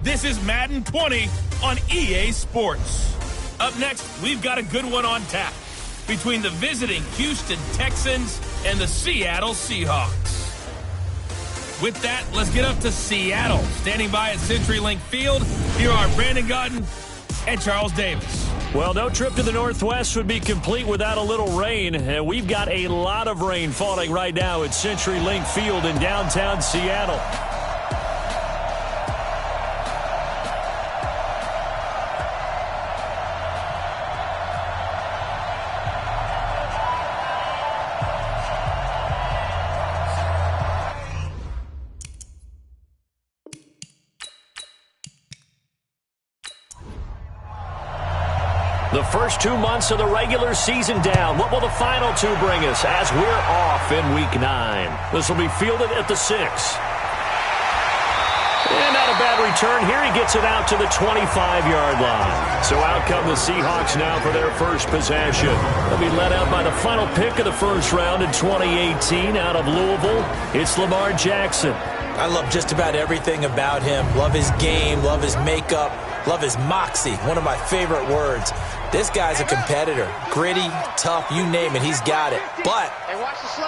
This is Madden 20 on EA Sports. Up next, we've got a good one on tap between the visiting Houston Texans and the Seattle Seahawks. With that, let's get up to Seattle. Standing by at CenturyLink Field, here are Brandon Gaudin and Charles Davis. Well, no trip to the Northwest would be complete without a little rain, and we've got a lot of rain falling right now at CenturyLink Field in downtown Seattle. The first 2 months of the regular season down. What will the final two bring us as we're off in Week 9? This will be fielded at the 6. And not a bad return here. He gets it out to the 25-yard line. So out come the Seahawks now for their first possession. They'll be led out by the final pick of the first round in 2018 out of Louisville. It's Lamar Jackson. I love just about everything about him. Love his game, love his makeup, love his moxie. One of my favorite words. This guy's a competitor. Gritty, tough, you name it, he's got it. But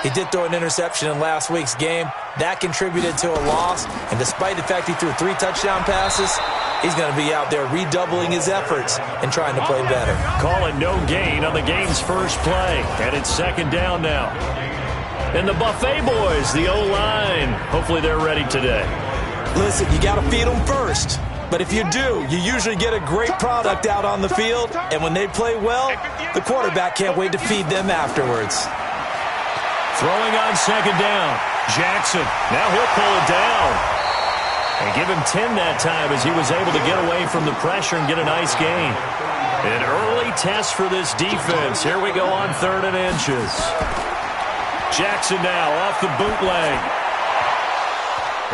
he did throw an interception in last week's game. That contributed to a loss. And despite the fact he threw 3 touchdown passes, he's going to be out there redoubling his efforts and trying to play better. Calling no gain on the game's first play. And it's second down now. And the Buffet boys, the O-line, hopefully they're ready today. Listen, you got to feed them first. But if you do, you usually get a great product out on the field. And when they play well, the quarterback can't wait to feed them afterwards. Throwing on second down. Jackson. Now he'll pull it down. And give him 10 that time as he was able to get away from the pressure and get a nice gain. An early test for this defense. Here we go on 3rd and inches. Jackson now off the bootleg.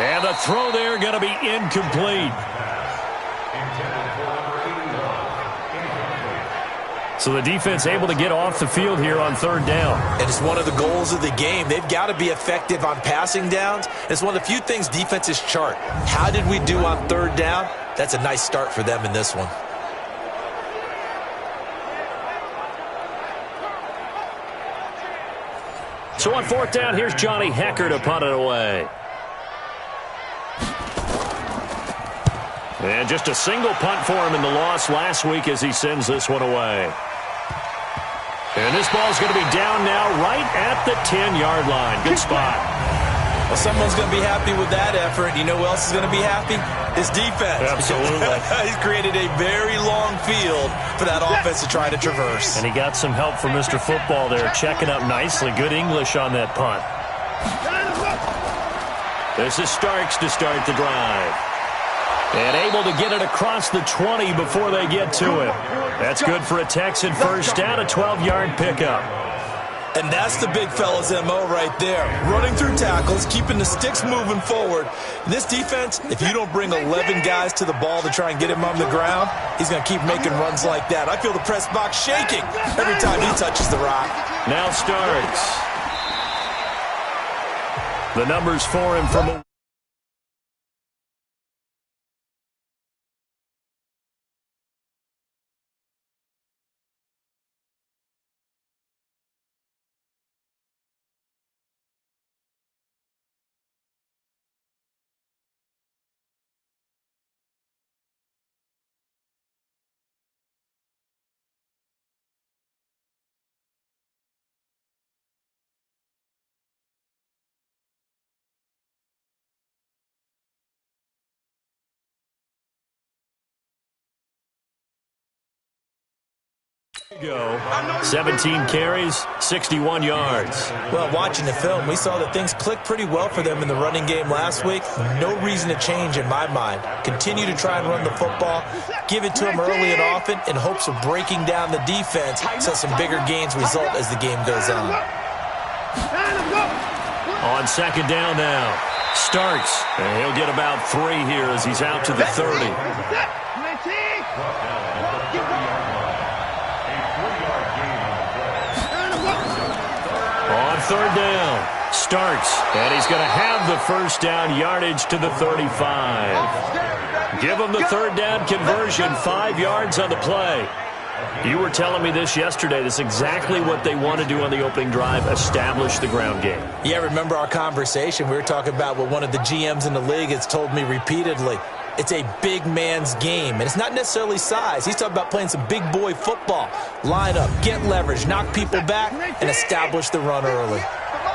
And the throw there going to be incomplete. So the defense able to get off the field here on 3rd down. And it's one of the goals of the game. They've got to be effective on passing downs. It's one of the few things defenses chart. How did we do on 3rd down? That's a nice start for them in this one. So on 4th down, here's Johnny Hecker to punt it away. And just a single punt for him in the loss last week as he sends this one away. And this ball's going to be down now right at the 10-yard line. Good spot. Well, someone's going to be happy with that effort. You know who else is going to be happy? His defense. Absolutely. He's created a very long field for that offense to try to traverse. And he got some help from Mr. Football there, checking up nicely. Good English on that punt. This is Starks to start the drive. And able to get it across the 20 before they get to it. That's good for a Texan first down, a 12-yard pickup. And that's the big fella's MO right there. Running through tackles, keeping the sticks moving forward. In this defense, if you don't bring 11 guys to the ball to try and get him on the ground, he's going to keep making runs like that. I feel the press box shaking every time he touches the rock. Now Starks. The numbers for him from a go. 17 carries, 61 yards. Well, watching the film, we saw that things clicked pretty well for them in the running game last week. No reason to change in my mind. Continue to try and run the football, give it to them early and often in hopes of breaking down the defense so some bigger gains result as the game goes on. On second down now, Starks. And he'll get about 3 here as he's out to the 30. On third down, Starks, and he's going to have the first down, yardage to the 35. Give them the third down conversion, 5 yards on the play. You were telling me this yesterday. This is exactly what they want to do on the opening drive, establish the ground game. Yeah, remember our conversation? We were talking about what one of the GMs in the league has told me repeatedly. It's a big man's game, and it's not necessarily size. He's talking about playing some big boy football. Line up, get leverage, knock people back, and establish the run early.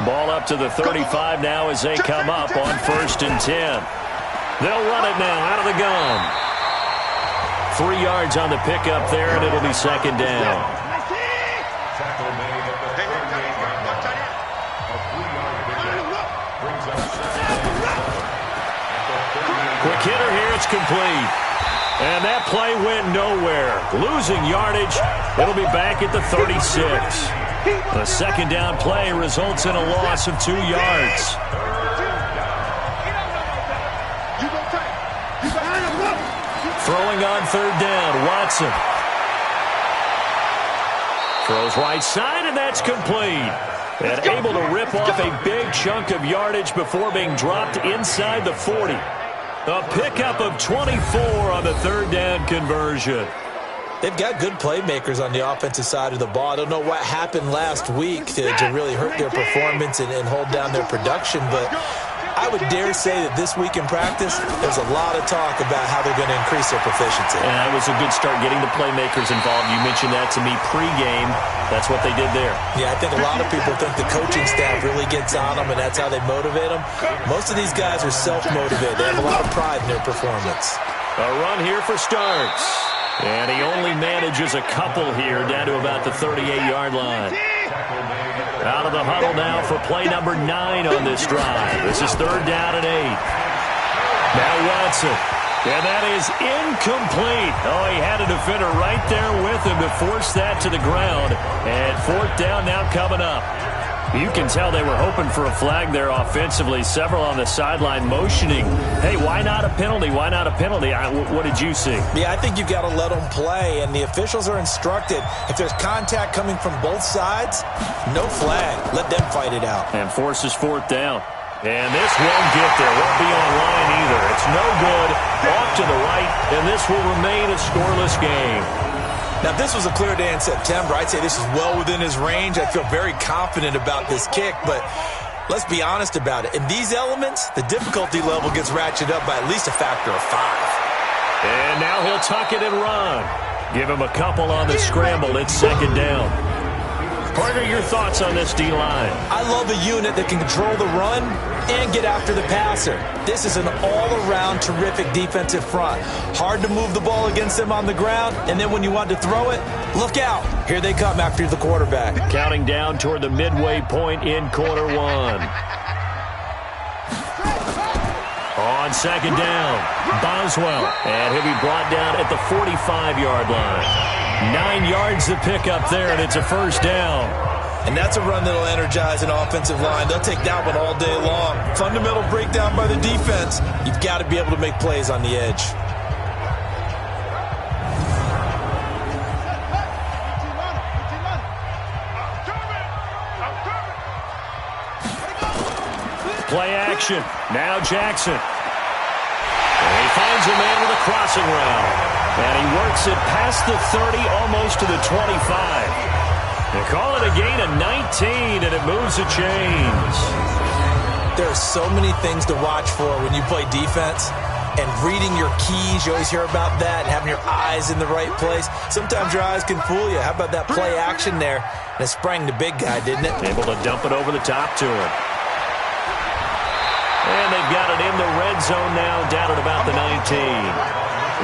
Ball up to the 35 now as they come up on 1st and 10. They'll run it now out of the gun. 3 yards on the pickup there, and it'll be 2nd down. Quick hitter here, it's complete. And that play went nowhere. Losing yardage, it'll be back at the 36. The 2nd down play results in a loss of 2 yards. Throwing on 3rd down, Watson. Throws right side, and that's complete. And able to rip off a big chunk of yardage before being dropped inside the 40. A pickup of 24 on the 3rd down conversion. They've got good playmakers on the offensive side of the ball. I don't know what happened last week to really hurt their performance and hold down their production, but I would dare say that this week in practice, there's a lot of talk about how they're going to increase their proficiency. And that was a good start, getting the playmakers involved. You mentioned that to me pregame. That's what they did there. Yeah, I think a lot of people think the coaching staff really gets on them, and that's how they motivate them. Most of these guys are self-motivated. They have a lot of pride in their performance. A run here for Starks. And he only manages a couple here down to about the 38-yard line. Out of the huddle now for play number 9 on this drive. This is 3rd down and 8. Now Watson. And that is incomplete. Oh, he had a defender right there with him to force that to the ground. And 4th down now coming up. You can tell they were hoping for a flag there offensively. Several on the sideline motioning. Hey, why not a penalty? Why not a penalty? What did you see? Yeah, I think you've got to let them play, and the officials are instructed. If there's contact coming from both sides, no flag. Let them fight it out. And forces 4th down. And this won't get there. Won't be on line either. It's no good. Off to the right, and this will remain a scoreless game. Now, if this was a clear day in September, I'd say this is well within his range. I feel very confident about this kick, but let's be honest about it. In these elements, the difficulty level gets ratcheted up by at least a factor of 5. And now he'll tuck it and run. Give him a couple on the scramble. It's 2nd down. Partner, your thoughts on this D-line? I love a unit that can control the run and get after the passer. This is an all-around terrific defensive front. Hard to move the ball against them on the ground, and then when you want to throw it, look out. Here they come after the quarterback. Counting down toward the midway point in quarter 1. On 2nd down, Boswell. And he'll be brought down at the 45-yard line. 9 yards to pick up there, and it's a 1st down. And that's a run that'll energize an offensive line. They'll take that one all day long. Fundamental breakdown by the defense. You've got to be able to make plays on the edge. Play action. Now Jackson. And he finds a man with a crossing route. And he works it past the 30, almost to the 25. They call it a gain of 19, and it moves the chains. There are so many things to watch for when you play defense. And reading your keys, you always hear about that, and having your eyes in the right place. Sometimes your eyes can fool you. How about that play action there? And it sprang the big guy, didn't it? Able to dump it over the top to him. And they've got it in the red zone now, down at about the 19.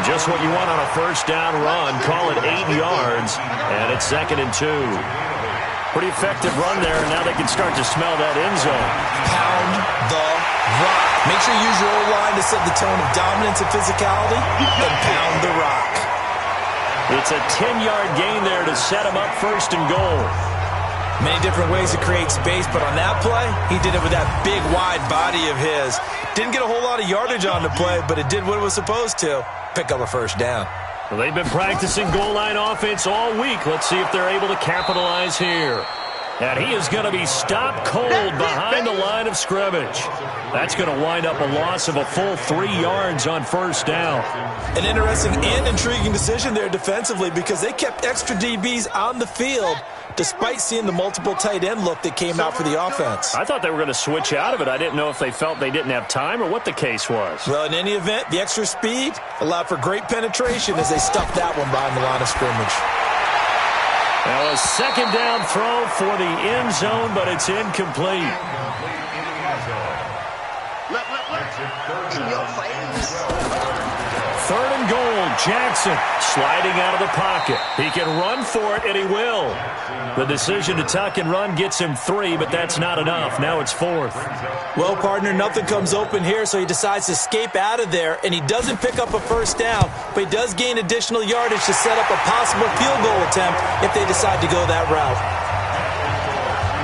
Just what you want on a 1st down run. Call it 8 yards, and it's 2nd and 2. Pretty effective run there. Now they can start to smell that end zone. Pound the rock. Make sure you use your O-line to set the tone of dominance and physicality, and pound the rock. It's a 10-yard gain there to set him up 1st and goal. Many different ways to create space, but on that play, he did it with that big, wide body of his. Didn't get a whole lot of yardage on the play, but it did what it was supposed to. Pick up a 1st down. Well, they've been practicing goal line offense all week. Let's see if they're able to capitalize here. And he is going to be stopped cold behind the line of scrimmage. That's going to wind up a loss of a full 3 yards on first down. An interesting and intriguing decision there defensively because they kept extra DBs on the field despite seeing the multiple tight end look that came out for the offense. I thought they were going to switch out of it. I didn't know if they felt they didn't have time or what the case was. Well, in any event, the extra speed allowed for great penetration as they stuffed that one behind the line of scrimmage. Now a second down throw for the end zone, but it's incomplete. Third and goal, Jackson sliding out of the pocket. He can run for it, and he will. The decision to tuck and run gets him 3, but that's not enough. Now it's 4th. Well, partner, nothing comes open here, so he decides to escape out of there, and he doesn't pick up a first down, but he does gain additional yardage to set up a possible field goal attempt if they decide to go that route.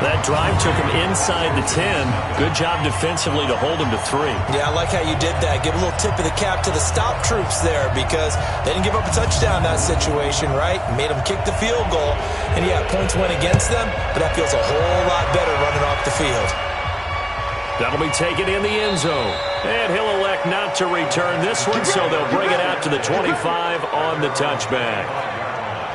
That drive took him inside the 10. Good job defensively to hold him to 3. Yeah, I like how you did that. Give a little tip of the cap to the stop troops there because they didn't give up a touchdown in that situation, right? Made them kick the field goal. And, yeah, points went against them, but that feels a whole lot better running off the field. That'll be taken in the end zone. And he'll elect not to return this one, so they'll bring it out to the 25 on the touchback.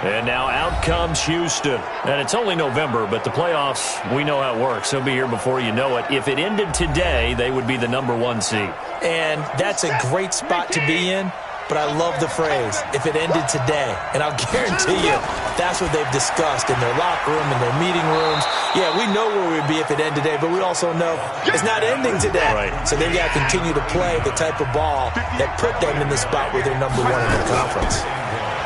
And now out comes Houston. And it's only November, but the playoffs, we know how it works. They'll be here before you know it. If it ended today, they would be the #1 seed. And that's a great spot to be in, but I love the phrase, if it ended today. And I'll guarantee you that's what they've discussed in their locker room, in their meeting rooms. Yeah, we know where we'd be if it ended today, but we also know it's not ending today. Right. So they've got to continue to play the type of ball that put them in the spot where they're #1 in the conference.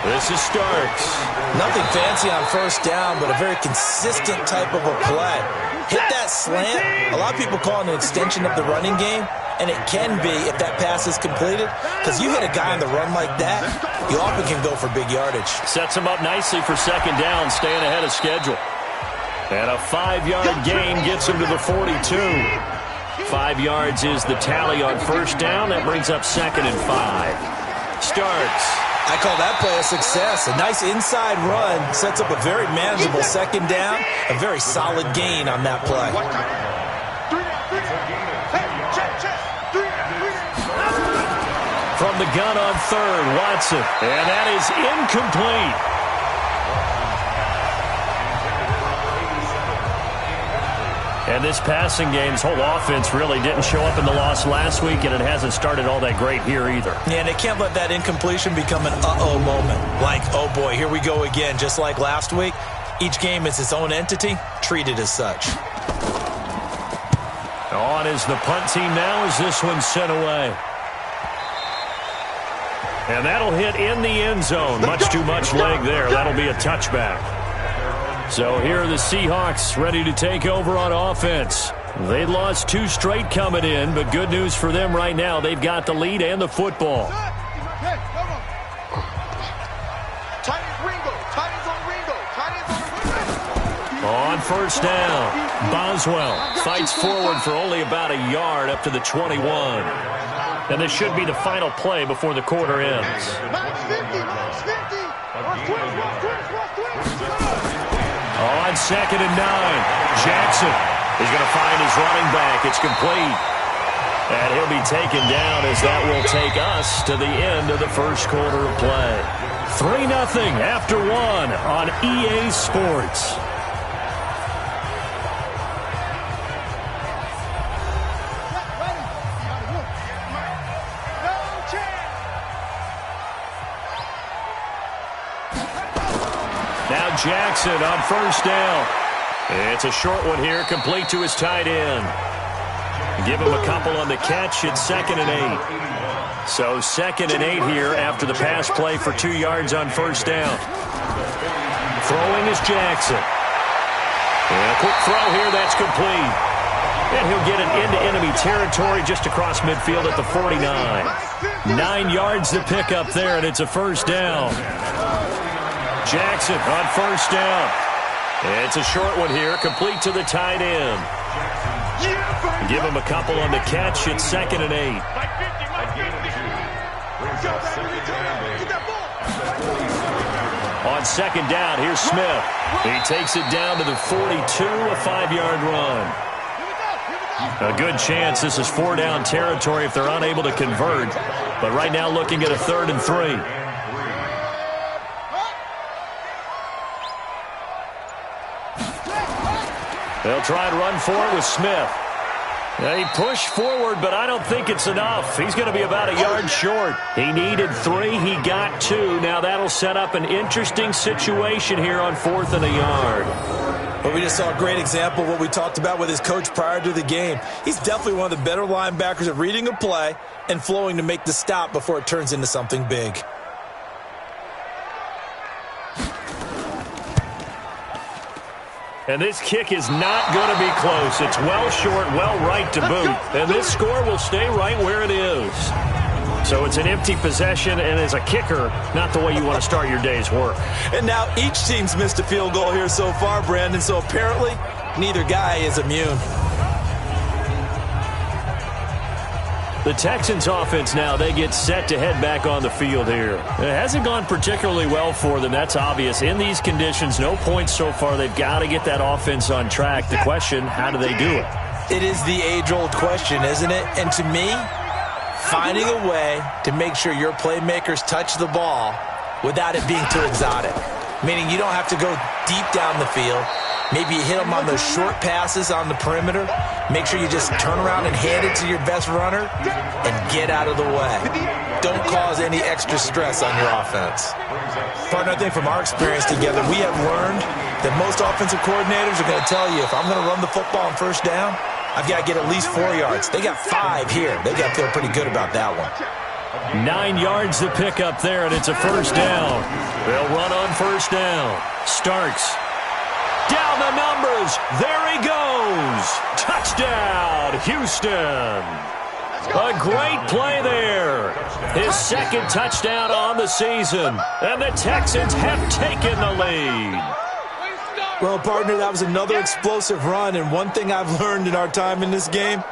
This is Starks. Nothing fancy on first down, but a very consistent type of a play. Hit that slant. A lot of people call it an extension of the running game, and it can be if that pass is completed, because you hit a guy on the run like that, you often can go for big yardage. Sets him up nicely for second down, staying ahead of schedule. And a 5-yard gain gets him to the 42. 5 yards is the tally on first down. That brings up 2nd and 5. Starks. I call that play a success. A nice inside run sets up a very manageable second down. A very solid gain on that play. From the gun on third, Watson. And that is incomplete. And this passing game's whole offense really didn't show up in the loss last week, and it hasn't started all that great here either. Yeah, and they can't let that incompletion become an uh-oh moment. Like, oh boy, here we go again, just like last week. Each game is its own entity, treated as such. On is the punt team now as this one's sent away. And that'll hit in the end zone. Much too much leg there. That'll be a touchback. So here are the Seahawks ready to take over on offense. They lost 2 straight coming in, but good news for them right now. They've got the lead and the football. On first down, Boswell fights forward for only about a yard up to the 21. And this should be the final play before the quarter ends. On 2nd and 9, Jackson is going to find his running back. It's complete. And he'll be taken down as that will take us to the end of the first quarter of play. 3-0 after 1 on EA Sports. Now Jackson on first down. It's a short one here, complete to his tight end. Give him a couple on the catch. It's 2nd and 8. So 2nd and 8 here after the pass play for 2 yards on first down. Throwing is Jackson. And a quick throw here, that's complete. And he'll get it into enemy territory just across midfield at the 49. 9 yards to pick up there, and it's a first down. Jackson on first down. It's a short one here, complete to the tight end. Give him a couple on the catch. It's 2nd and 8. On second down, here's Smith. He takes it down to the 42, a 5-yard run. A good chance this is 4-down territory if they're unable to convert. But right now looking at a 3rd and 3. They'll try and run for it with Smith. He pushed forward, but I don't think it's enough. He's going to be about a yard short. He needed 3. He got 2. Now that'll set up an interesting situation here on 4th and a yard. Well, we just saw a great example of what we talked about with his coach prior to the game. He's definitely one of the better linebackers at reading a play and flowing to make the stop before it turns into something big. And this kick is not going to be close. It's well short, well right to boot. And this score will stay right where it is. So it's an empty possession, and as a kicker, not the way you want to start your day's work. And now each team's missed a field goal here so far, Brandon, so apparently neither guy is immune. The Texans offense now, they get set to head back on the field here. It hasn't gone particularly well for them, that's obvious. In these conditions, no points so far. They've got to get that offense on track. The question, how do they do it? It is the age-old question, isn't it? And to me, finding a way to make sure your playmakers touch the ball without it being too exotic. Meaning you don't have to go deep down the field. Maybe you hit them on those short passes on the perimeter. Make sure you just turn around and hand it to your best runner and get out of the way. Don't cause any extra stress on your offense. Partner, I think from our experience together, we have learned that most offensive coordinators are going to tell you, if I'm going to run the football on first down, I've got to get at least 4 yards. They got 5 here. They got to feel pretty good about that one. 9 yards to pick up there, and it's a first down. They'll run on first down. Starks. Down the numbers. There he goes. Touchdown, Houston. A great play there. His second touchdown on the season. And the Texans have taken the lead. Well, partner, that was another explosive run. And one thing I've learned in our time in this game,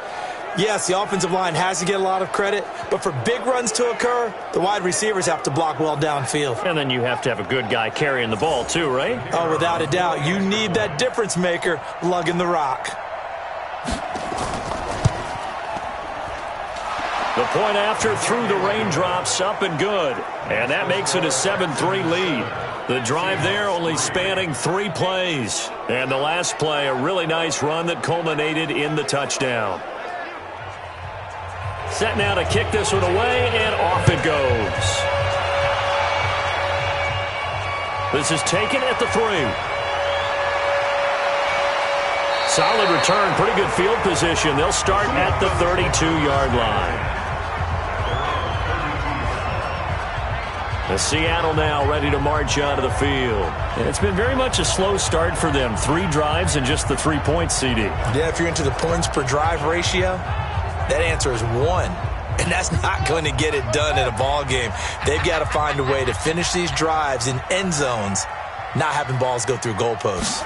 yes, the offensive line has to get a lot of credit, but for big runs to occur, the wide receivers have to block well downfield. And then you have to have a good guy carrying the ball too, right? Oh, without a doubt. You need that difference maker lugging the rock. The point after through the raindrops, up and good. And that makes it a 7-3 lead. The drive there only spanning 3 plays. And the last play, a really nice run that culminated in the touchdown. Set now to kick this one away, and off it goes. This is taken at the 3. Solid return, pretty good field position. They'll start at the 32-yard line. The Seattle now ready to march onto the field. And it's been very much a slow start for them. 3 drives and just the 3 points, CD. Yeah, if you're into the points per drive ratio, that answer is 1. And that's not going to get it done in a ball game. They've got to find a way to finish these drives in end zones, not having balls go through goalposts.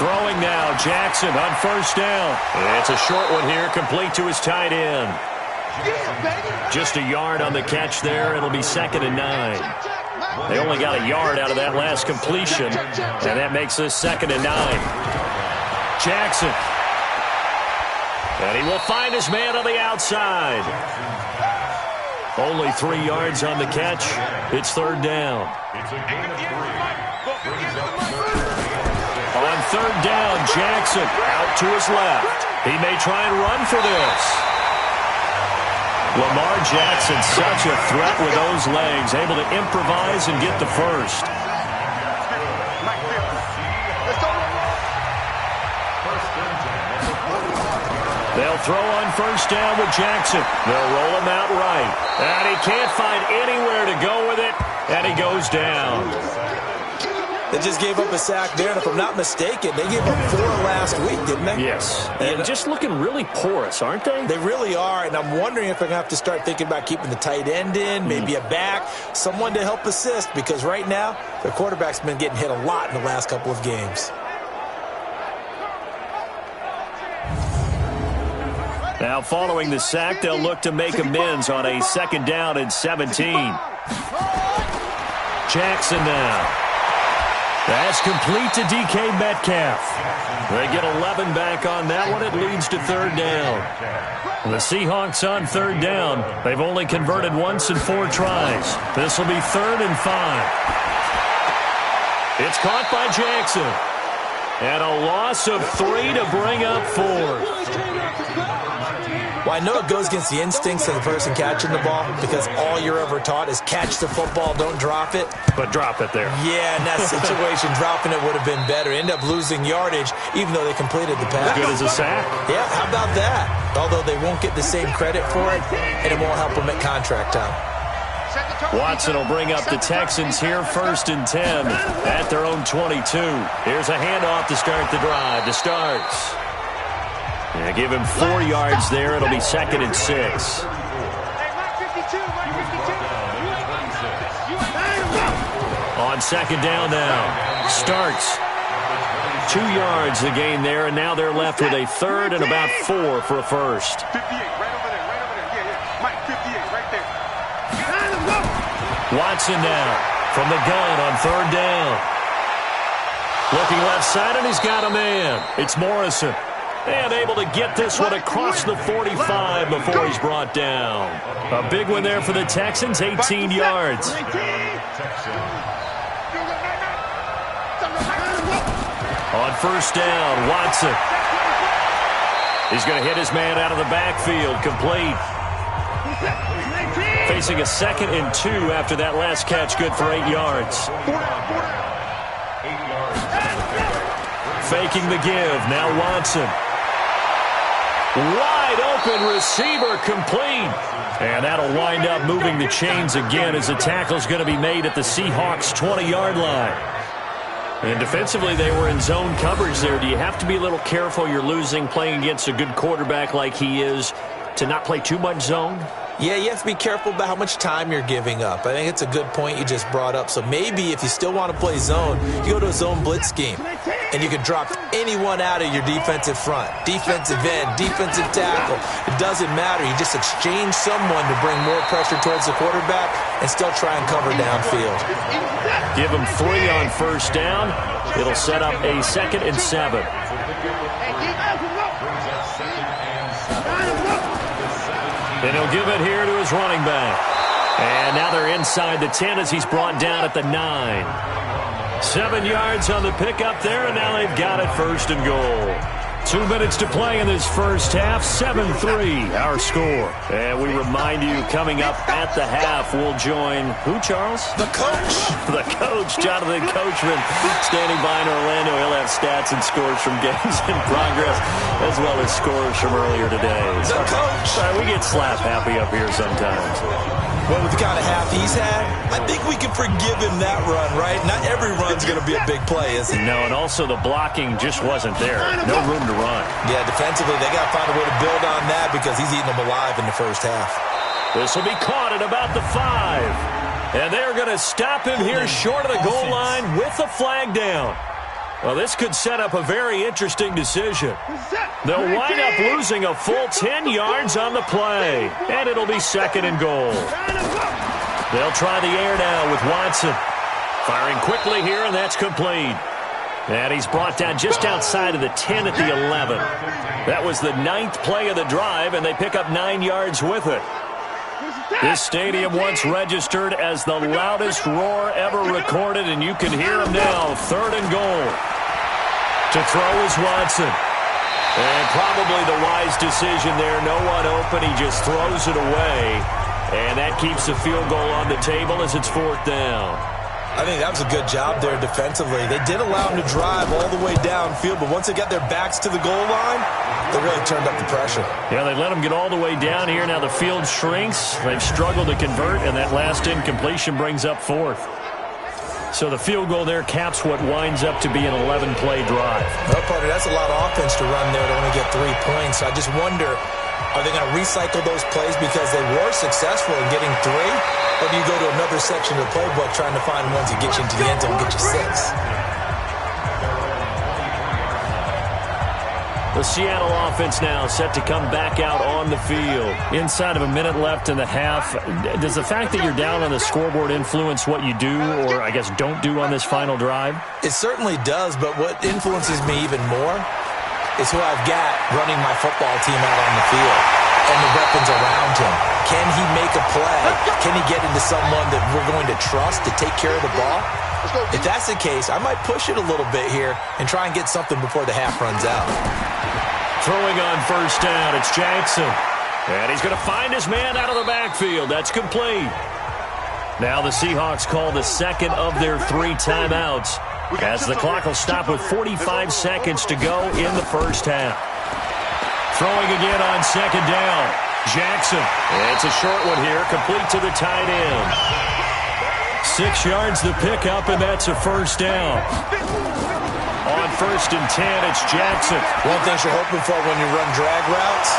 Throwing now, Jackson on first down. It's a short one here, complete to his tight end. Just a yard on the catch there. It'll be 2nd and 9. They only got a yard out of that last completion, and that makes this 2nd and 9. Jackson. And he will find his man on the outside. Only 3 yards on the catch. It's 3rd down. On 3rd down, Jackson out to his left. He may try and run for this. Lamar Jackson, such a threat with those legs, able to improvise and get the first. They'll throw on first down with Jackson. They'll roll him out right. And he can't find anywhere to go with it, and he goes down. They just gave up a sack there, and if I'm not mistaken, they gave up 4 last week, didn't they? Yes. And just looking really porous, aren't they? They really are, and I'm wondering if they're going to have to start thinking about keeping the tight end in, maybe a back, someone to help assist, because right now, their quarterback's been getting hit a lot in the last couple of games. Now, following the sack, they'll look to make amends on a 2nd down and 17. Jackson now. That's complete to DK Metcalf. They get 11 back on that one. It leads to third down. The Seahawks on third down. They've only converted once in 4 tries. This will be 3rd and 5. It's caught by Jackson. And a loss of 3 to bring up 4. Well, I know it goes against the instincts of the person catching the ball because all you're ever taught is catch the football, don't drop it. But drop it there. Yeah, in that situation, dropping it would have been better. End up losing yardage even though they completed the pass. As good as a sack. Yeah, how about that? Although they won't get the same credit for it, and it won't help them at contract time. Watson will bring up the Texans here 1st and 10 at their own 22. Here's a handoff to start the drive. To starts. Yeah, give him 4 yards there. It'll be 2nd and 6. On 2nd down now. Starts. 2 yards the gain there, and now they're left with a 3rd and about 4 for a first. 58, right over there, right over there. Yeah. Mike, 58, right there. Watson now from the gun on 3rd down. Looking left side, and he's got a man. It's Morrison. And able to get this one across the 45 before he's brought down. A big one there for the Texans, 18 yards. On 1st down, Watson. He's going to hit his man out of the backfield, complete. Facing a 2nd and 2 after that last catch, good for 8 yards. Faking the give, now Watson. Wide open receiver, complete. And that'll wind up moving the chains again as the tackle's going to be made at the Seahawks' 20-yard line. And defensively, they were in zone coverage there. Do you have to be a little careful? You're losing, playing against a good quarterback like he is, to not play too much zone? Yeah, you have to be careful about how much time you're giving up. I think it's a good point you just brought up. So maybe if you still want to play zone, you go to a zone blitz scheme. And you can drop anyone out of your defensive front. Defensive end, defensive tackle. It doesn't matter. You just exchange someone to bring more pressure towards the quarterback and still try and cover downfield. Give him 3 on 1st down. It'll set up a 2nd and 7. And he'll give it here to his running back. And now they're inside the 10 as he's brought down at the 9. 7 yards on the pickup there, and now they've got it 1st and goal. 2 minutes to play in this first half. 7-3, our score. And we remind you, coming up at the half, we'll join who, Charles? The coach. The coach, Jonathan Coachman, standing by in Orlando. He'll have stats and scores from games in progress, as well as scores from earlier today. The coach. We get slap happy up here sometimes. Well, with the kind of half he's had, I think we can forgive him that run, right? Not every run's going to be a big play, is it? No, and also the blocking just wasn't there. No room to run. Yeah, defensively, they got to find a way to build on that because he's eating them alive in the first half. This will be caught at about the 5. And they're going to stop him here short of the goal line with the flag down. Well, this could set up a very interesting decision. They'll wind up losing a full 10 yards on the play, and it'll be 2nd and goal. They'll try the air now with Watson. Firing quickly here, and that's complete. And he's brought down just outside of the 10 at the 11. That was the 9th play of the drive, and they pick up 9 yards with it. This stadium once registered as the loudest roar ever recorded, and you can hear him now. 3rd and goal. To throw is Watson. And probably the wise decision there. No one open. He just throws it away. And that keeps the field goal on the table as it's 4th down. I think that was a good job there defensively. They did allow him to drive all the way downfield, but once they got their backs to the goal line, they really turned up the pressure. Yeah, they let him get all the way down here. Now the field shrinks. They've struggled to convert, and that last incompletion brings up 4th. So the field goal there caps what winds up to be an 11-play drive. Well, partner, that's a lot of offense to run there to only get 3 points. So I just wonder, are they going to recycle those plays because they were successful in getting 3? Or do you go to another section of the playbook trying to find ones that get you into the end zone and get you 6? The Seattle offense now set to come back out on the field. Inside of a minute left in the half, does the fact that you're down on the scoreboard influence what you do, or I guess don't do on this final drive? It certainly does, but what influences me even more is who I've got running my football team out on the field and the weapons around him. Can he make a play? Can he get into someone that we're going to trust to take care of the ball? If that's the case, I might push it a little bit here and try and get something before the half runs out. Throwing on first down, it's Jackson. And he's going to find his man out of the backfield. That's complete. Now the Seahawks call the second of their 3 timeouts, as the clock will stop with 45 seconds to go in the first half. Throwing again on second down, Jackson. It's a short one here, complete to the tight end. 6 yards the pickup, and that's a first down. On first and 10, it's Jackson. One thing you're hoping for when you run drag routes,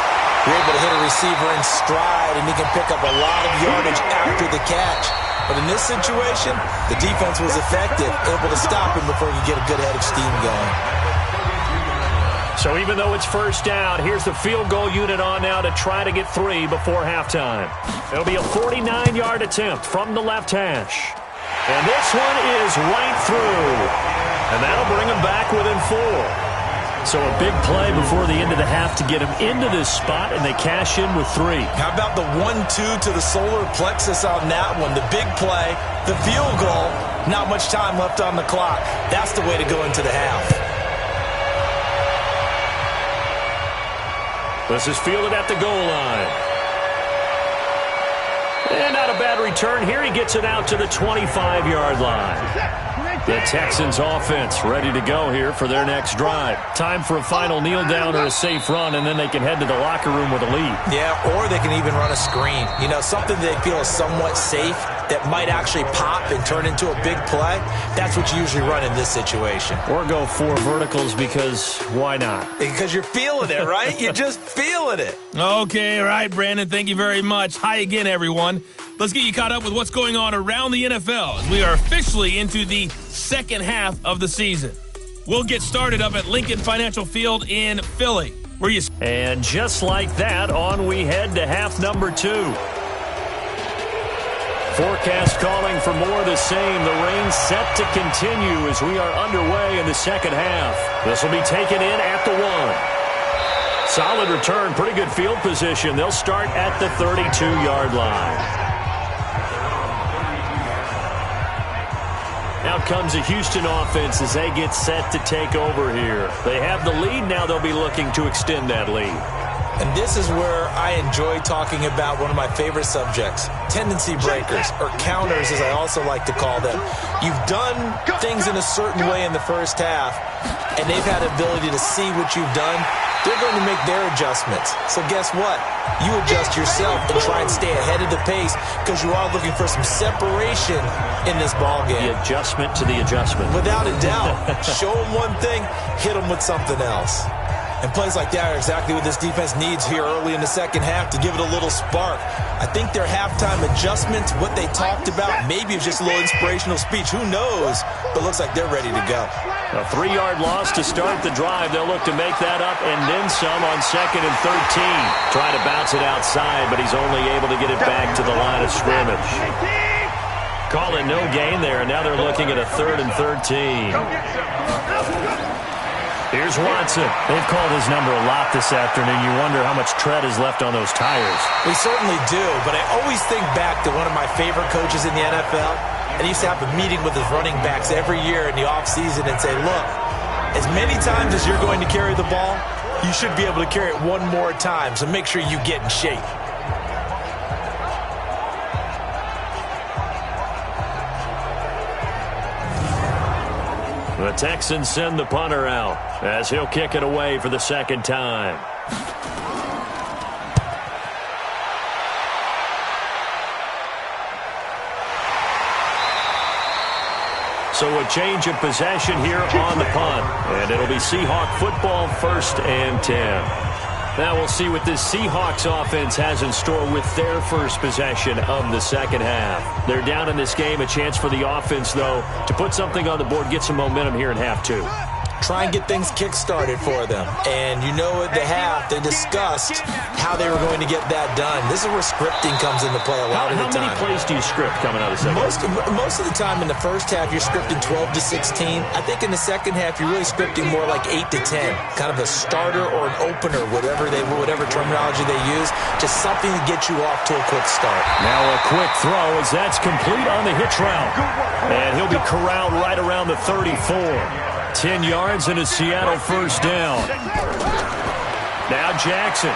you're able to hit a receiver in stride, and he can pick up a lot of yardage after the catch. But in this situation, the defense was effective, able to stop him before he could get a good head of steam going. So even though it's first down, here's the field goal unit on now to try to get 3 before halftime. It'll be a 49-yard attempt from the left hash. And this one is right through. And that'll bring them back within 4. So a big play before the end of the half to get them into this spot, and they cash in with 3. How about the 1-2 to the solar plexus on that one? The big play, the field goal, not much time left on the clock. That's the way to go into the half. This is fielded at the goal line. And not a bad return here. He gets it out to the 25-yard line. The Texans offense ready to go here for their next drive. Time for a final kneel down or a safe run, and then they can head to the locker room with a lead. Yeah, or they can even run a screen. You know, something they feel is somewhat safe that might actually pop and turn into a big play. That's what you usually run in this situation. Or go 4 verticals, because why not? Because you're feeling it, right? You're just feeling it. Okay, all right, Brandon. Thank you very much. Hi again, everyone. Let's get you caught up with what's going on around the NFL as we are officially into the second half of the season. We'll get started up at Lincoln Financial Field in Philly, where you... And just like that, on we head to half number 2. Forecast calling for more of the same. The rain set to continue as we are underway in the second half. This will be taken in at the 1. Solid return, pretty good field position. They'll start at the 32-yard line. Out comes a Houston offense as they get set to take over here. They have the lead. Now they'll be looking to extend that lead. And this is where I enjoy talking about one of my favorite subjects, tendency breakers, or counters as I also like to call them. You've done things in a certain way in the first half, and they've had the ability to see what you've done. They're going to make their adjustments. So guess what? You adjust yourself and try and stay ahead of the pace because you are looking for some separation in this ball game. The adjustment to the adjustment. Without a doubt. Show them one thing, hit them with something else. And plays like that are exactly what this defense needs here early in the second half to give it a little spark. I think their halftime adjustments, what they talked about, maybe it's just a little inspirational speech. Who knows? But looks like they're ready to go. A 3-yard loss to start the drive. They'll look to make that up and then some on second and 13. Trying to bounce it outside, but he's only able to get it back to the line of scrimmage. Call it no gain there, and now they're looking at a 3rd and 13. Here's Watson. They've called his number a lot this afternoon. You wonder how much tread is left on those tires. We certainly do, but I always think back to one of my favorite coaches in the NFL, and he used to have a meeting with his running backs every year in the offseason and say, look, as many times as you're going to carry the ball, you should be able to carry it one more time, so make sure you get in shape. The Texans send the punter out as he'll kick it away for the second time. So a change of possession here on the punt. And it'll be Seahawk football, 1st and 10. Now we'll see what this Seahawks offense has in store with their first possession of the second half. They're down in this game. A chance for the offense, though, to put something on the board, get some momentum here in half 2. try and get things kick-started for them. And you know at the half, they discussed how they were going to get that done. This is where scripting comes into play a lot of the time. How many plays do you script coming out of the second half? Most of the time in the first half, you're scripting 12 to 16. I think in the second half, you're really scripting more like 8 to 10. Kind of a starter or an opener, whatever terminology they use. Just something to get you off to a quick start. Now a quick throw as that's complete on the hitch route. And he'll be corralled right around the 34. 10 yards and a Seattle first down. Now Jackson.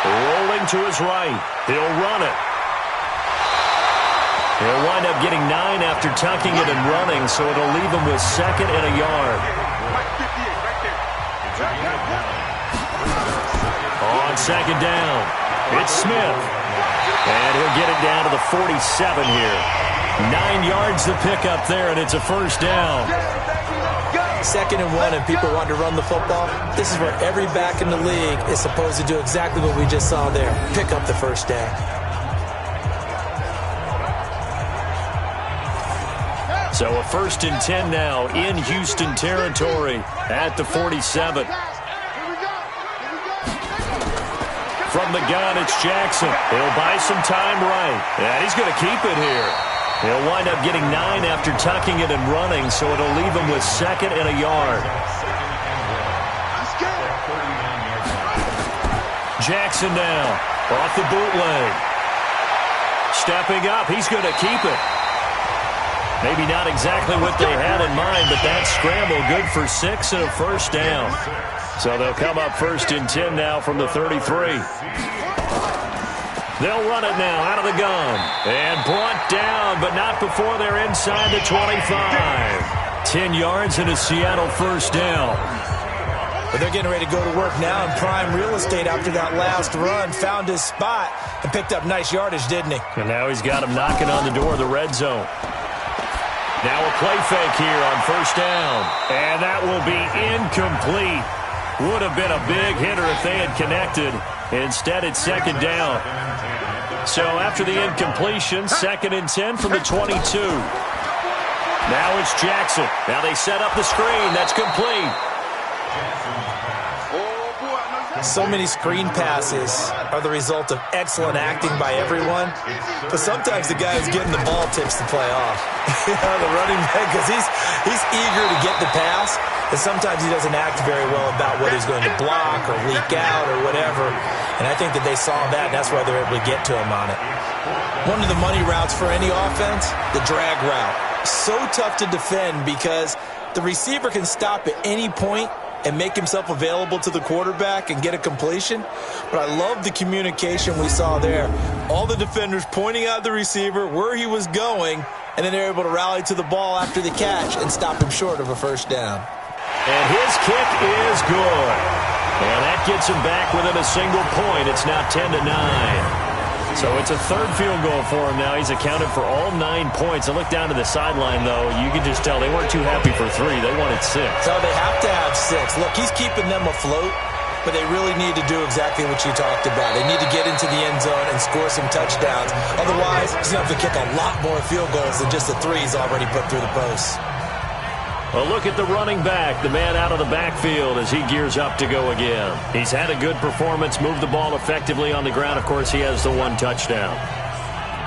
Rolling to his right. He'll run it. He'll wind up getting 9 after tucking it and running, so it'll leave him with 2nd and a yard. On 2nd down, it's Smith. And he'll get it down to the 47 here. 9 yards to pick up there, and it's a first down. 2nd and 1, and people want to run the football. This is where every back in the league is supposed to do exactly what we just saw there. Pick up the first down. So a 1st and 10 now in Houston territory at the 47. From the gun, it's Jackson. He'll buy some time right. And he's going to keep it here. He'll wind up getting 9 after tucking it and running, so it'll leave him with 2nd and a yard. Jackson now off the bootleg. Stepping up, he's going to keep it. Maybe not exactly what they had in mind, but that scramble good for 6 and a first down. So they'll come up 1st and 10 now from the 33. They'll run it now out of the gun. And brought down, but not before they're inside the 25. 10 yards and a Seattle first down. But they're getting ready to go to work now in prime real estate after that last run. Found his spot and picked up nice yardage, didn't he? And now he's got him knocking on the door of the red zone. Now a play fake here on first down. And that will be incomplete. Would have been a big hitter if they had connected. Instead, it's 2nd down. So after the incompletion, 2nd and 10 from the 22. Now it's Jackson. Now they set up the screen. That's complete. So many screen passes are the result of excellent acting by everyone. But sometimes the guy who's getting the ball tips the play off. The running back, because he's eager to get the pass. And sometimes he doesn't act very well about what he's going to block or leak out or whatever. And I think that they saw that, and that's why they're able to get to him on it. One of the money routes for any offense, the drag route. So tough to defend because the receiver can stop at any point and make himself available to the quarterback and get a completion. But I love the communication we saw there. All the defenders pointing out the receiver, where he was going, and then they're able to rally to the ball after the catch and stop him short of a first down. And his kick is good. And that gets him back within a single point. It's now 10-9. So it's a 3rd field goal for him now. He's accounted for all 9 points. I look down to the sideline, though. You can just tell they weren't too happy for 3. They wanted 6. So they have to have 6. Look, he's keeping them afloat, but they really need to do exactly what you talked about. They need to get into the end zone and score some touchdowns. Otherwise, he's going to have to kick a lot more field goals than just the 3 he's already put through the posts. A look at the running back, the man out of the backfield as he gears up to go again. He's had a good performance, moved the ball effectively on the ground. Of course, he has the 1 touchdown.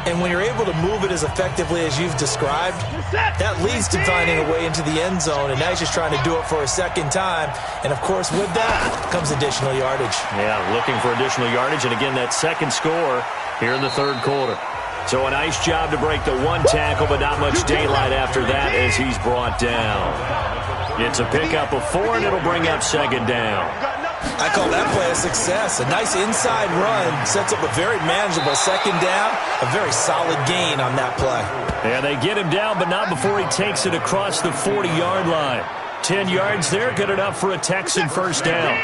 And when you're able to move it as effectively as you've described, that leads to finding a way into the end zone. And now he's just trying to do it for a 2nd time. And, of course, with that comes additional yardage. Yeah, looking for additional yardage. And, again, that 2nd score here in the 3rd quarter. So a nice job to break the 1 tackle, but not much daylight after that as he's brought down. It's a pickup of 4, and it'll bring up 2nd down. I call that play a success. A nice inside run sets up a very manageable 2nd down, a very solid gain on that play. And they get him down, but not before he takes it across the 40-yard line. 10 yards there, good enough for a Texan first down.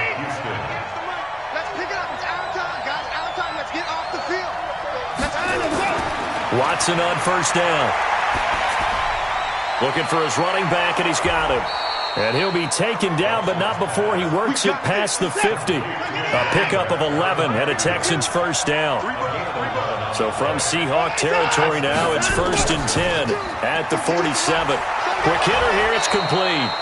Watson on first down. Looking for his running back, and he's got him. And he'll be taken down, but not before he works it past the 50. A pickup of 11 and a Texans first down. So from Seahawk territory now, it's 1st and 10 at the 47. Quick hitter here, it's complete.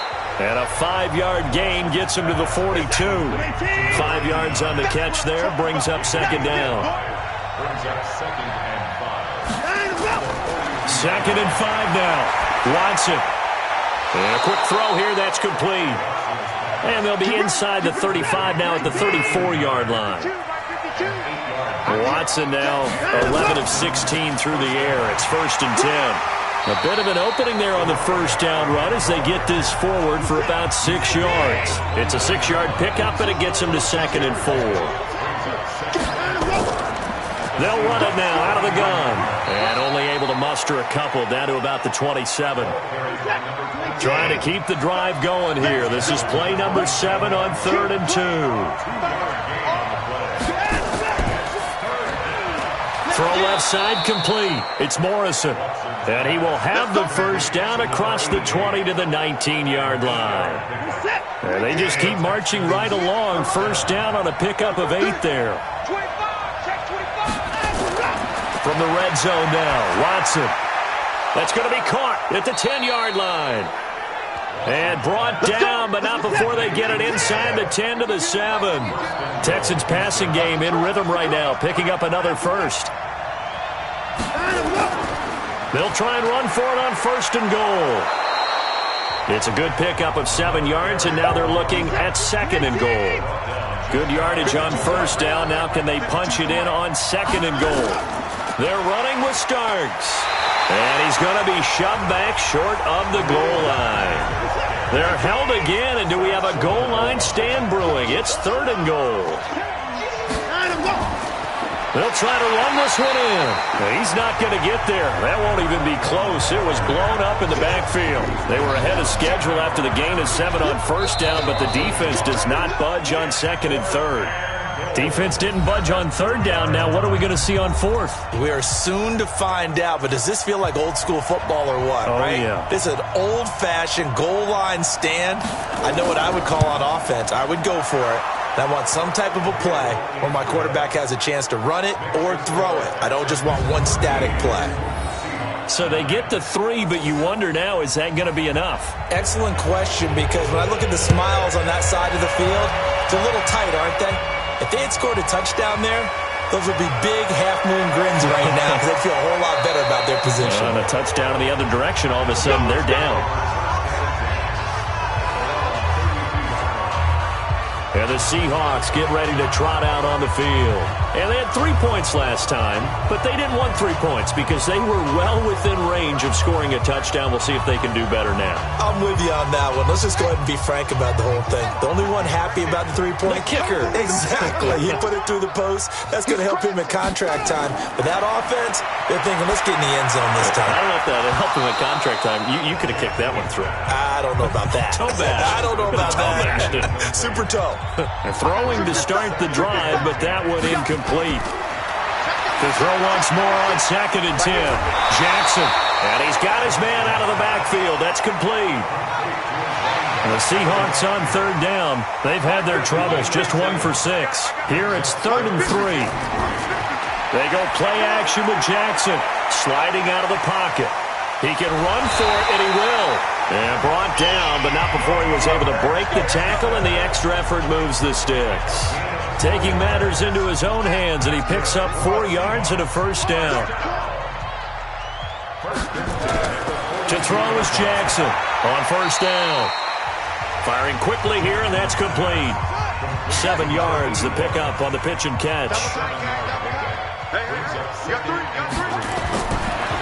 And a 5-yard gain gets him to the 42. 5 yards on the catch there, brings up second down. Second and 5 now. Watson. And a quick throw here, that's complete. And they'll be inside the 35 now at the 34-yard line. Watson now 11 of 16 through the air. It's 1st and 10. A bit of an opening there on the first down run as they get this forward for about 6 yards. It's a 6-yard pickup, and it gets them to 2nd and 4. They'll run it now out of the gun. And only able to muster a couple down to about the 27. Trying to keep the drive going here. This is play number 7 on 3rd and 2. Throw left side complete. It's Morrison. And he will have the first down across the 20 to the 19-yard line. And they just keep marching right along. First down on a pickup of 8 there. From the red zone now, Watson. That's going to be caught at the 10-yard line. And brought down, but not before they get it inside the 10 to the 7. Texans passing game in rhythm right now, picking up another first. They'll try and run for it on 1st and goal. It's a good pickup of 7 yards, and now they're looking at 2nd and goal. Good yardage on 1st down. Now can they punch it in on 2nd and goal? They're running with Starks. And he's going to be shoved back short of the goal line. They're held again, and do we have a goal line stand brewing? It's 3rd and goal. They'll try to run this one in. He's not going to get there. That won't even be close. It was blown up in the backfield. They were ahead of schedule after the gain of 7 on 1st down, but the defense does not budge on 2nd and 3rd. Defense didn't budge on 3rd down. Now what are we going to see on 4th? We are soon to find out, but does this feel like old school football or what? Oh, right? Yeah. This is an old-fashioned goal line stand. I know what I would call on offense. I would go for it. I want some type of a play where my quarterback has a chance to run it or throw it. I don't just want one static play. So they get to 3, but you wonder now, is that going to be enough? Excellent question, because when I look at the smiles on that side of the field, it's a little tight, aren't they? If they had scored a touchdown there, those would be big half-moon grins right now because they'd feel a whole lot better about their position. On a touchdown in the other direction, all of a sudden they're down. And the Seahawks get ready to trot out on the field. And they had 3 points last time, but they didn't want 3 points because they were well within range of scoring a touchdown. We'll see if they can do better now. I'm with you on that one. Let's just go ahead and be frank about the whole thing. The only one happy about the 3-point kicker. Exactly. He put it through the post. That's going to help him at contract time. But that offense, they're thinking, let's get in the end zone this time. I don't know if that helped him at contract time. You could have kicked that one through. I don't know about that. Toe bash. I don't know about that. Super toe. Throwing to start the drive, but that one incomplete. To throw once more on 2nd and 10. Jackson. And he's got his man out of the backfield. That's complete. The Seahawks on 3rd down. They've had their troubles. Just 1 for 6. Here it's 3rd and 3. They go play action with Jackson. Sliding out of the pocket. He can run for it, and he will. And brought down, but not before he was able to break the tackle, and the extra effort moves the sticks. Taking matters into his own hands, and he picks up 4 yards and a first down. To throw is Jackson on 1st down. Firing quickly here, and that's complete. 7 yards, the pickup on the pitch and catch.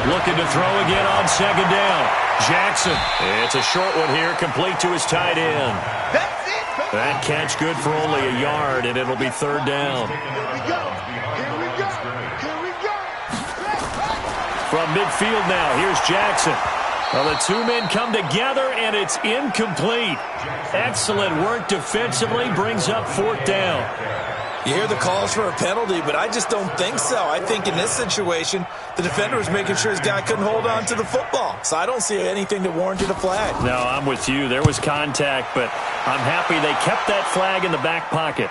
Looking to throw again on 2nd down. Jackson. It's a short one here, complete to his tight end. That catch good for only a yard, and it'll be 3rd down. From midfield now, here's Jackson. Well, the 2 men come together, and it's incomplete. Excellent work defensively, brings up 4th down. You hear the calls for a penalty, but I just don't think so. I think in this situation, the defender was making sure his guy couldn't hold on to the football. So I don't see anything that warranted a flag. No, I'm with you. There was contact, but I'm happy they kept that flag in the back pocket.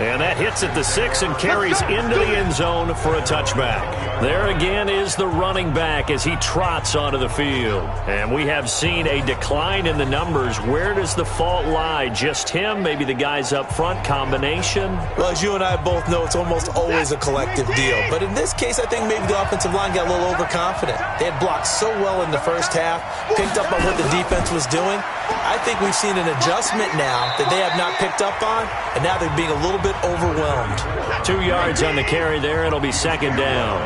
And that hits at the 6 and carries into the end zone for a touchback. There again is the running back as he trots onto the field. And we have seen a decline in the numbers. Where does the fault lie? Just him? Maybe the guys up front? Combination? Well, as you and I both know, it's almost always a collective deal. But in this case, I think maybe the offensive line got a little overconfident. They had blocked so well in the first half, picked up on what the defense was doing. I think we've seen an adjustment now that they have not picked up on, and now they're being a little bit overwhelmed. 2 yards on the carry there. It'll be second down.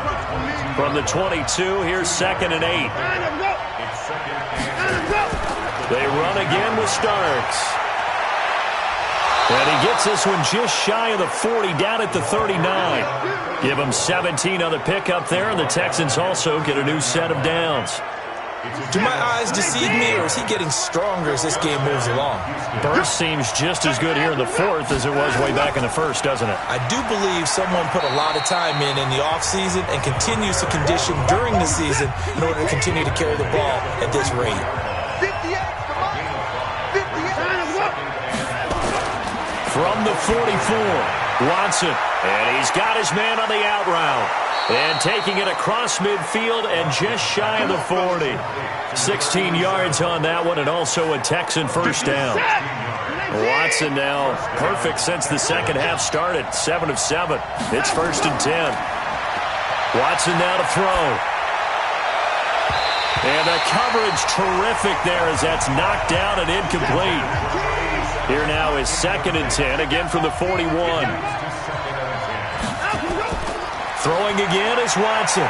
From the 22, here's 2nd and 8. They run again with Starks. And he gets this one just shy of the 40, down at the 39. Give him 17 on the pickup there, and the Texans also get a new set of downs. Do my eyes deceive me, or is he getting stronger as this game moves along? Burst seems just as good here in the 4th as it was way back in the 1st, doesn't it? I do believe someone put a lot of time in the offseason and continues to condition during the season in order to continue to carry the ball at this rate. From the 44, Watson, and he's got his man on the out route. And taking it across midfield and just shy of the 40. 16 yards on that one, and also a Texan first down. Watson now perfect since the second half started. 7 of 7. It's 1st and 10. Watson now to throw. And the coverage terrific there as that's knocked down and incomplete. Here now is 2nd and 10, again from the 41. Throwing again is Watson.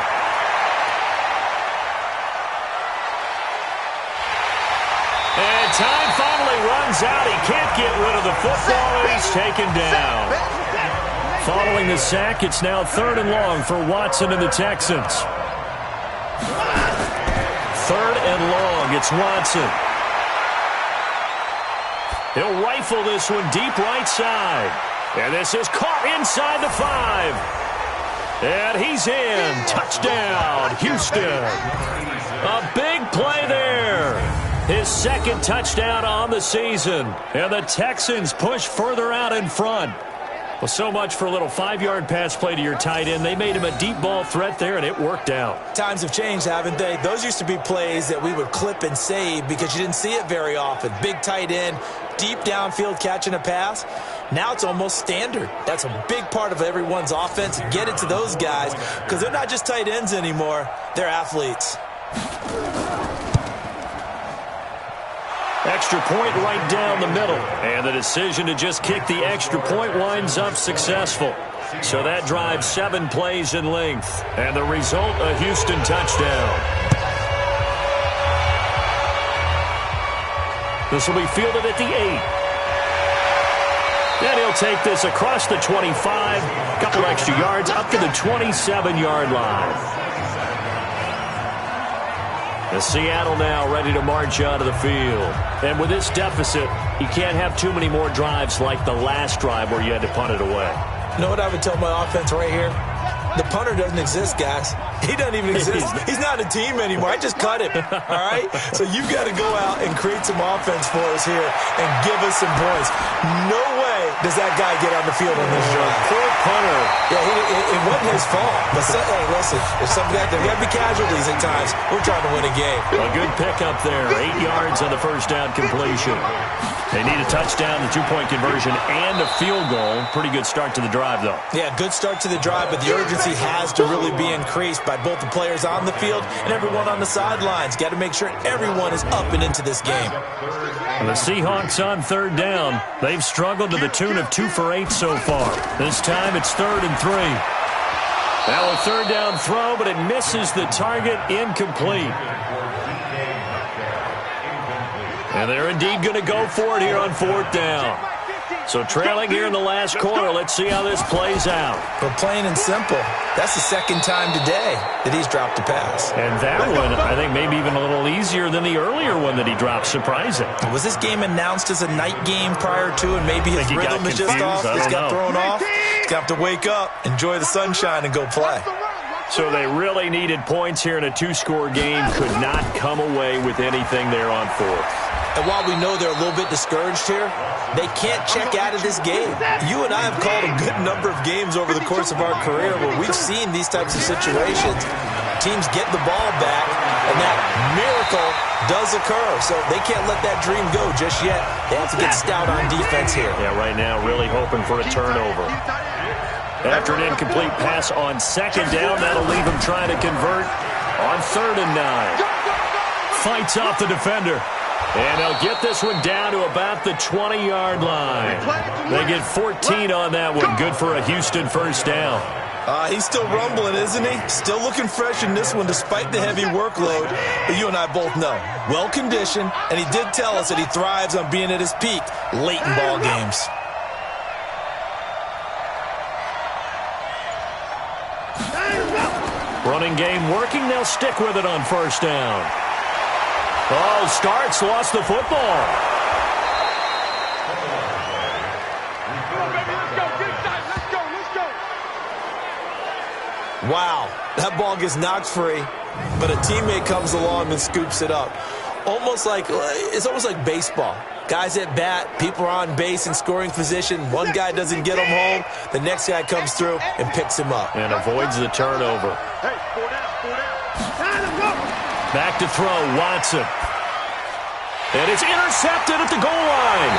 And time finally runs out. He can't get rid of the football, and he's taken down. Following the sack, it's now 3rd and long for Watson and the Texans. 3rd and long, it's Watson. He'll rifle this one deep right side. And this is caught inside the 5. And he's in. Touchdown, Houston. A big play there. His 2nd touchdown on the season. And the Texans push further out in front. Well, so much for a little 5-yard pass play to your tight end. They made him a deep ball threat there, and it worked out. Times have changed, haven't they? Those used to be plays that we would clip and save because you didn't see it very often. Big tight end, deep downfield catching a pass. Now it's almost standard. That's a big part of everyone's offense. Get it to those guys because they're not just tight ends anymore. They're athletes. Extra point right down the middle. And the decision to just kick the extra point winds up successful. So that drives 7 plays in length. And the result, a Houston touchdown. This will be fielded at the 8. Then he'll take this across the 25. A couple extra yards up to the 27-yard line. The Seattle now ready to march out of the field. And with this deficit, you can't have too many more drives like the last drive where you had to punt it away. You know what I would tell my offense right here? The punter doesn't exist, guys. He doesn't even exist. He's not a team anymore. I just cut him, all right? So you've got to go out and create some offense for us here and give us some points. No way does that guy get on the field on this drive. Poor punter. Yeah, it wasn't his fault. But hey, listen, if some guy, there got to be casualties at times. We're trying to win a game. A good pickup there. 8 yards on the first down completion. They need a touchdown, the 2-point conversion, and a field goal. Pretty good start to the drive, though. Yeah, good start to the drive, but the urgency has to really be increased by both the players on the field and everyone on the sidelines. Got to make sure everyone is up and into this game. The Seahawks on 3rd down. They've struggled to the tune of 2 for 8 so far. This time it's 3rd and 3. Now a 3rd down throw, but it misses the target, incomplete. And they're indeed going to go for it here on 4th down. So trailing here in the last quarter, let's see how this plays out. But plain and simple, that's the 2nd time today that he's dropped a pass. And that one, I think, maybe even a little easier than the earlier one that he dropped. Surprising. Was this game announced as a night game prior to, and maybe his rhythm is just off? It's got thrown off. He's got to wake up, enjoy the sunshine, and go play. So they really needed points here in a 2-score game. Could not come away with anything there on 4th. And while we know they're a little bit discouraged here, they can't check out of this game. You and I have called a good number of games over the course of our career where we've seen these types of situations. Teams get the ball back, and that miracle does occur. So they can't let that dream go just yet. They have to get stout on defense here. Yeah, right now really hoping for a turnover. After an incomplete pass on second down, that'll leave him trying to convert on 3rd and 9. Fights off the defender. And they'll get this one down to about the 20-yard line. They get 14 on that one. Good for a Houston first down. He's still rumbling, isn't he? Still looking fresh in this one despite the heavy workload. But you and I both know, well-conditioned, and he did tell us that he thrives on being at his peak late in ball games. Running game working. They'll stick with it on first down. Oh, Starks lost the football. Wow, that ball gets knocked free, but a teammate comes along and scoops it up. It's almost like baseball. Guys at bat, people are on base in scoring position. One guy doesn't get him home. The next guy comes through and picks him up. And avoids the turnover. Back to throw, Watson. And it's intercepted at the goal line.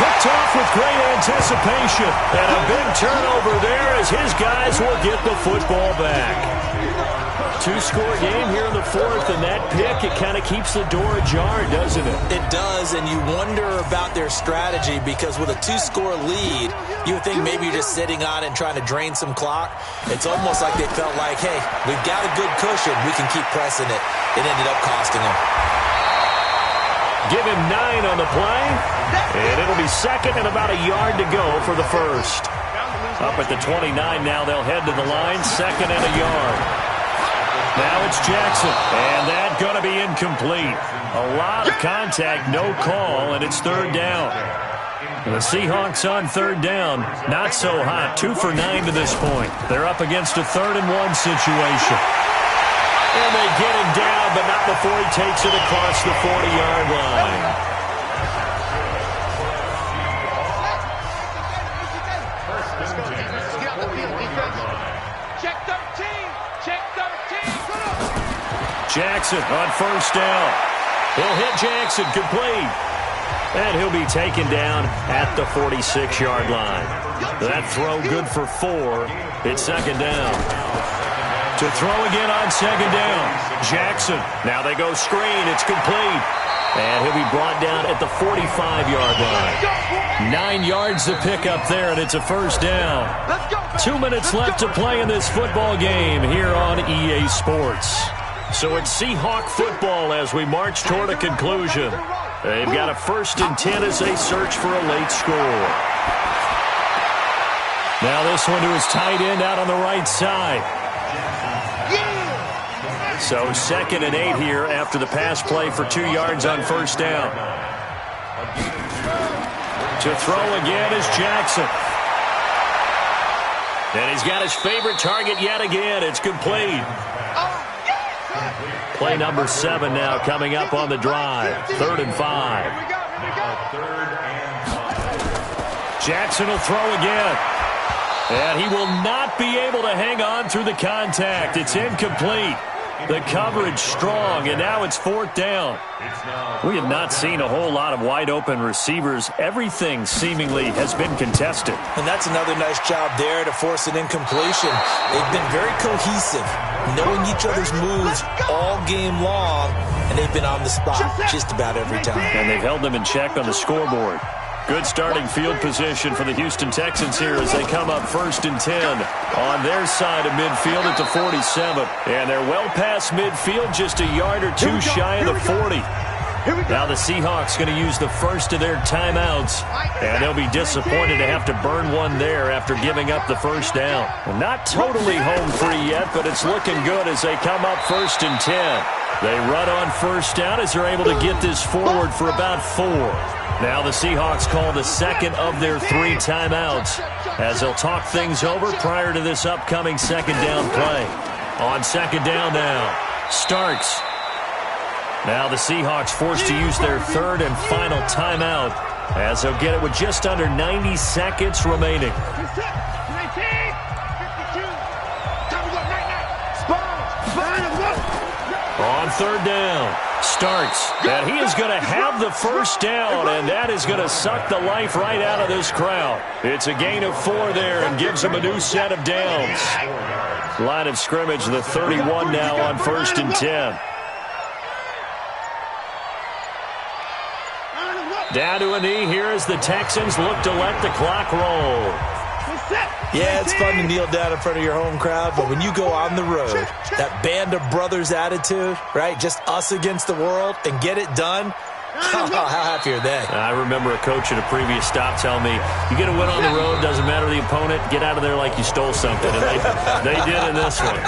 Picked off with great anticipation. And a big turnover there as his guys will get the football back. 2-score game here in the 4th, and that pick, it kind of keeps the door ajar, doesn't it? It does, and you wonder about their strategy because with a 2-score lead, you would think maybe you're just sitting on it and trying to drain some clock. It's almost like they felt like, hey, we've got a good cushion. We can keep pressing it. It ended up costing them. Give him 9 on the play, and it'll be 2nd and about a yard to go for the first. Up at the 29 now, they'll head to the line, 2nd and a yard. Now it's Jackson, and that's going to be incomplete. A lot of contact, no call, and it's 3rd down. The Seahawks on 3rd down, not so hot, 2 for 9 to this point. They're up against a 3rd and 1 situation. And they get him down, but not before he takes it across the 40-yard line. Jackson on first down. He'll hit Jackson, complete. And he'll be taken down at the 46-yard line. That throw good for 4. It's 2nd down. To throw again on 2nd down. Jackson. Now they go screen. It's complete. And he'll be brought down at the 45-yard line. 9 yards to pick up there, and it's a first down. 2 minutes left to play in this football game here on EA Sports. So it's Seahawk football as we march toward a conclusion. They've got a 1st and 10 as they search for a late score. Now this one to his tight end out on the right side. So 2nd and 8 here after the pass play for 2 yards on first down. To throw again is Jackson. And he's got his favorite target yet again. It's complete. Play number 7 now coming up on the drive. 3rd and 5. Jackson will throw again. And he will not be able to hang on through the contact. It's incomplete. The coverage strong, and now it's 4th down. We have not seen a whole lot of wide-open receivers. Everything seemingly has been contested. And that's another nice job there to force an incompletion. They've been very cohesive, knowing each other's moves all game long, and they've been on the spot just about every time. And they've held them in check on the scoreboard. Good starting field position for the Houston Texans here as they come up 1st and 10 on their side of midfield at the 47. And they're well past midfield, just a yard or 2 shy of the 40. Now the Seahawks going to use the first of their timeouts, and they'll be disappointed to have to burn one there after giving up the first down. Well, not totally home free yet, but it's looking good as they come up 1st and 10. They run on first down as they're able to get this forward for about 4. Now the Seahawks call the 2nd of their 3 timeouts as they'll talk things over prior to this upcoming 2nd down play. On 2nd down now, Starks. Now the Seahawks forced to use their third and final timeout as they'll get it with just under 90 seconds remaining. On third down, starts, and he is going to have the first down, and that is going to suck the life right out of this crowd. It's a gain of 4 there and gives him a new set of downs. Line of scrimmage, the 31 now on 1st and 10. Down to a knee here as the Texans look to let the clock roll. Yeah, it's fun to kneel down in front of your home crowd, but when you go on the road, that band of brothers attitude, right, just us against the world, and get it done, how happy are they? I remember a coach at a previous stop telling me, you get a win on the road, doesn't matter the opponent, get out of there like you stole something, and they did in this one.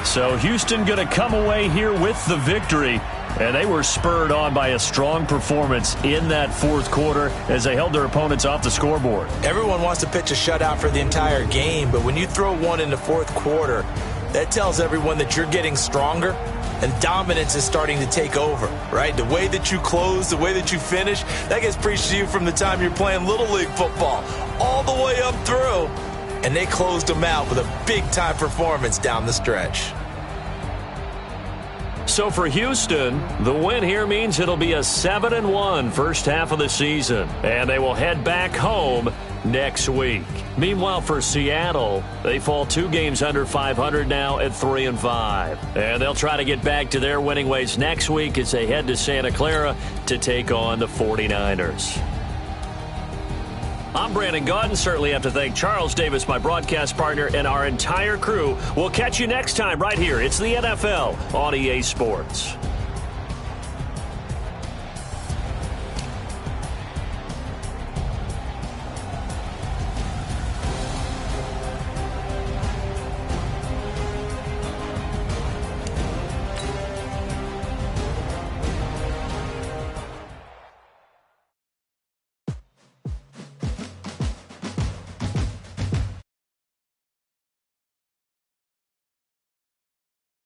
So Houston going to come away here with the victory. And they were spurred on by a strong performance in that fourth quarter as they held their opponents off the scoreboard. Everyone wants to pitch a shutout for the entire game, but when you throw one in the fourth quarter, that tells everyone that you're getting stronger and dominance is starting to take over, right? The way that you close, the way that you finish, that gets preached to you from the time you're playing Little League football all the way up through. And they closed them out with a big-time performance down the stretch. So for Houston, the win here means it'll be a 7-1 first half of the season, and they will head back home next week. Meanwhile, for Seattle, they fall 2 games under 500 now at 3-5. And they'll try to get back to their winning ways next week as they head to Santa Clara to take on the 49ers. I'm Brandon Gaudin. Certainly have to thank Charles Davis, my broadcast partner, and our entire crew. We'll catch you next time right here. It's the NFL on EA Sports.